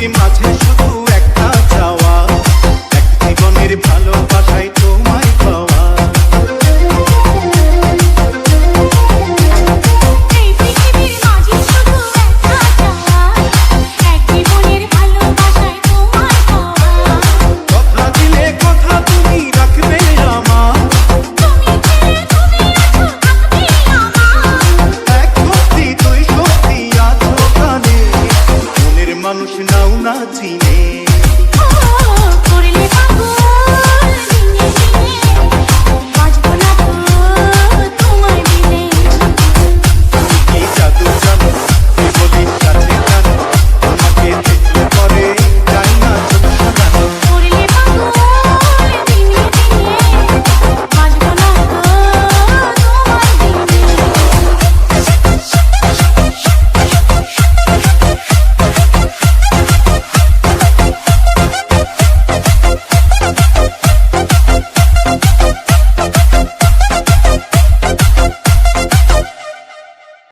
পৃথিবীর মাঝে শুধু একটা চাওয়া, এক জীবনের ভালোবাসায় তোমায় পাওয়া। এই পৃথিবীর মাঝে শুধু একটা চাওয়া, এক জীবনের ভালোবাসায় তোমায় পাওয়া। কথা দিলে কথা তুমি রাখবে আমার, তুমি ছেড়ে তুমি আছো থাকবে আমার। এক সত্যি তুই সত্যি আছো কানে, মনের মানুষ নাও না চিনে।